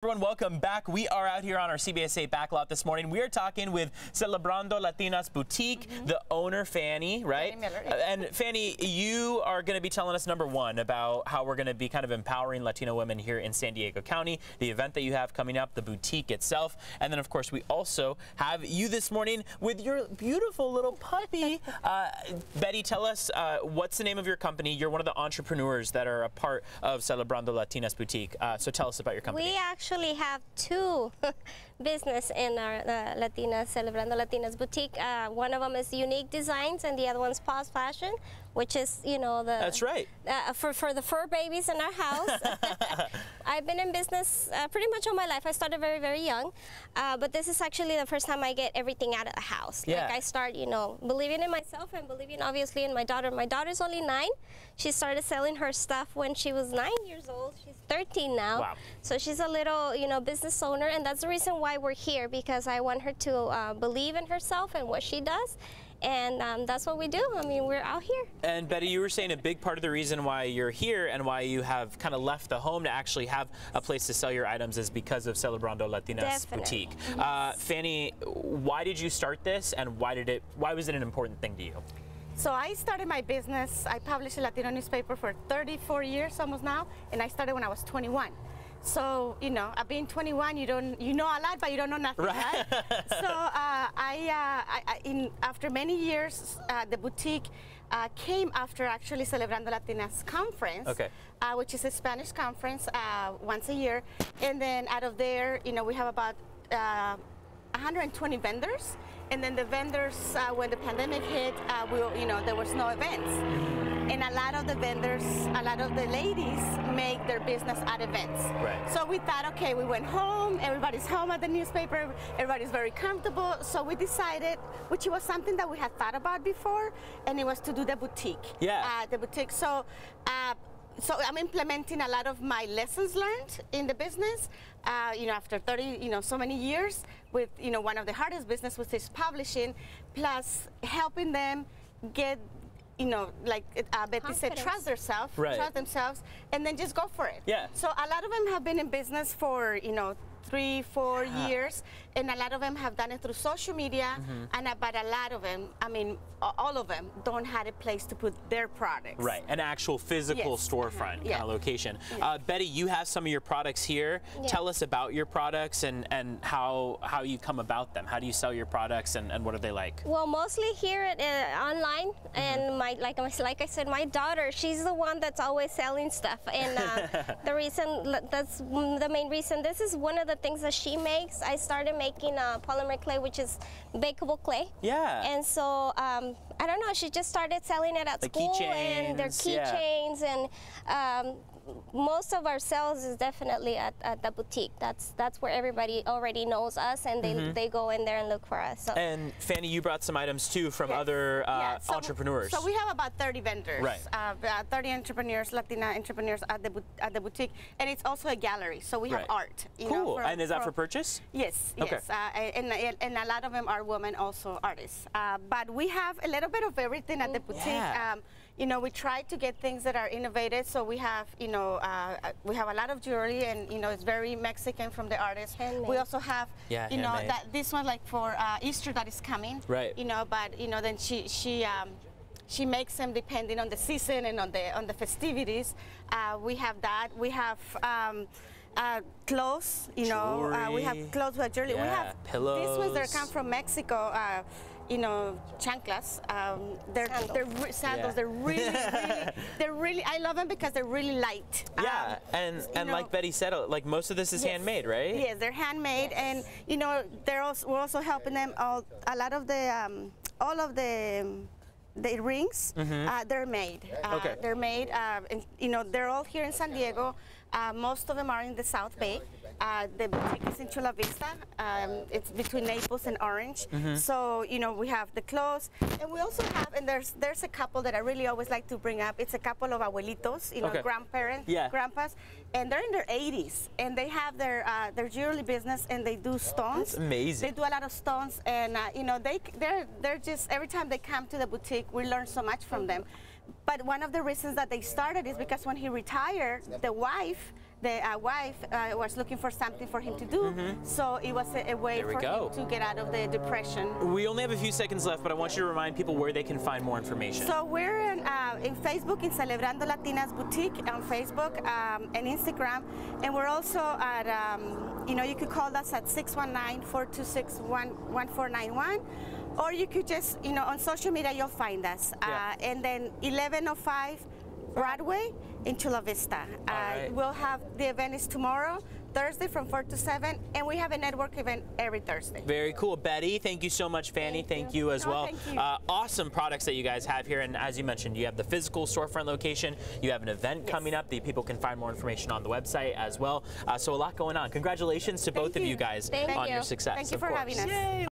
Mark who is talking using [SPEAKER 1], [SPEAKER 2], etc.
[SPEAKER 1] Everyone, welcome back. We are out here on our CBSA backlot this morning. We are talking with Celebrando Latinas Boutique, the owner, Fanny, right? And Fanny, you are going to be telling us, number one, about how we're going to be kind of empowering Latino women here in San Diego County, the event that you have coming up, the boutique itself. And then, of course, we also have you this morning with your beautiful little puppy. Betty, tell us, what's the name of your company? You're one of the entrepreneurs that are a part of Celebrando Latinas Boutique. So tell us about your company.
[SPEAKER 2] We actually have two business in our Celebrando Latinas Boutique. One of them is Unique Designs, and the other one's Pause Fashion, which is, you know, the
[SPEAKER 1] that's right
[SPEAKER 2] for the fur babies in our house. I've been in business pretty much all my life. I started very, very young, but this is actually the first time I get everything out of the house.
[SPEAKER 1] Yeah.
[SPEAKER 2] Like I start, you know, believing in myself and believing obviously in my daughter. My daughter's only 9. She started selling her stuff when she was 9 years old. She's 13 now.
[SPEAKER 1] Wow.
[SPEAKER 2] So she's a little, you know, business owner, and that's the reason why we're here, because I want her to believe in herself and what she does. And that's what we do. I mean, we're out here.
[SPEAKER 1] And Betty, you were saying a big part of the reason why you're here and why you have kind of left the home to actually have a place to sell your items is because of Celebrando Latinas Boutique. Fanny, why did you start this, and why was it an important thing to you?
[SPEAKER 3] So I started my business. I published a Latino newspaper for 34 years almost now, and I started when I was 21. So, you know, being 21, you know a lot, but you don't know nothing, right? So after many years, the boutique came after actually Celebrando Latinas conference, which is a Spanish conference once a year. And then out of there, you know, we have about 120 vendors. And then the vendors, when the pandemic hit, you know, there was no events. And a lot of the vendors, a lot of the ladies make their business at events.
[SPEAKER 1] Right.
[SPEAKER 3] So we thought, okay, we went home, everybody's home at the newspaper, everybody's very comfortable. So we decided, which was something that we had thought about before, and it was to do the boutique.
[SPEAKER 1] Yeah.
[SPEAKER 3] The boutique. So I'm implementing a lot of my lessons learned in the business, you know, after 30, you know, so many years with, you know, one of the hardest business, which is publishing, plus helping them get, you know, like Betty said, trust themselves, and then just go for it.
[SPEAKER 1] Yeah.
[SPEAKER 3] So a lot of them have been in business for, you know, 3-4 years, and a lot of them have done it through social media, but a lot of them, I mean, all of them don't have a place to put their products.
[SPEAKER 1] Right, an actual physical storefront kind of location. Betty, you have some of your products here. Tell us about your products and how you come about them. How do you sell your products, and what are they like?
[SPEAKER 2] Well, mostly here online, and like I said, my daughter, she's the one that's always selling stuff, and that's the main reason. This is one of the things that she makes. I started making polymer clay, which is bakeable clay. Yeah. And so I don't know, she just started selling it at school, and their keychains, and most of our sales is definitely at the boutique. That's where everybody already knows us, and they go in there and look for us. So.
[SPEAKER 1] And Fanny, you brought some items too from other entrepreneurs.
[SPEAKER 3] So we have about 30 vendors, 30 entrepreneurs, Latina entrepreneurs at the boutique, and it's also a gallery. So we have art. You know,
[SPEAKER 1] and is that for purchase?
[SPEAKER 3] Yes, yes. And a lot of them are women, also artists. But we have a little bit of everything at the boutique. You know, we try to get things that are innovative. So we have, you know, we have a lot of jewelry, and, you know, it's very Mexican from the artist. Handmade. We also have, you know, this one like for Easter that is coming. Right. You know, but, you know, then she makes them depending on the season and on the festivities. We have that. We have clothes. You know, we have clothes with jewelry. We have pillows. These ones that come from Mexico. You know, chanclas. They're sandals. They're really. I love them because they're really light.
[SPEAKER 1] Yeah, and like Betty said, like most of this is handmade, right?
[SPEAKER 3] Yes, they're handmade, and you know, we're also helping them. A lot of the all of the rings, they're made. They're made. And, you know, they're all here in San Diego. Most of them are in the South Bay. The boutique is in Chula Vista. It's between Naples and Orange. So, you know, we have the clothes, and we also have, and there's a couple that I really always like to bring up. It's a couple of abuelitos, you know, grandparents, grandpas, and they're in their 80s, and they have their jewelry business, and they do stones.
[SPEAKER 1] That's amazing.
[SPEAKER 3] They do a lot of stones, and you know, they're just, every time they come to the boutique, we learn so much from them. But one of the reasons that they started is because when he retired, the wife the wife was looking for something for him to do, so it was a way for him to get out of the depression.
[SPEAKER 1] We only have a few seconds left, but I want you to remind people where they can find more information.
[SPEAKER 3] So we're in Facebook, in Celebrando Latinas Boutique on Facebook and Instagram, and we're also at, you could call us at 619-426-1491, or you could just, on social media, you'll find us. And then 1105 Broadway in Chula Vista. We'll have, the event is tomorrow, Thursday from 4 to 7, and we have a network event every Thursday.
[SPEAKER 1] Very cool. Betty, thank you so much. Fanny, thank you as well.
[SPEAKER 3] Thank you.
[SPEAKER 1] Awesome products that you guys have here, and as you mentioned, you have the physical storefront location, you have an event coming up that people can find more information on the website as well. So a lot going on. Congratulations to both of you guys on your success.
[SPEAKER 3] Thank you for having us.
[SPEAKER 1] Yay.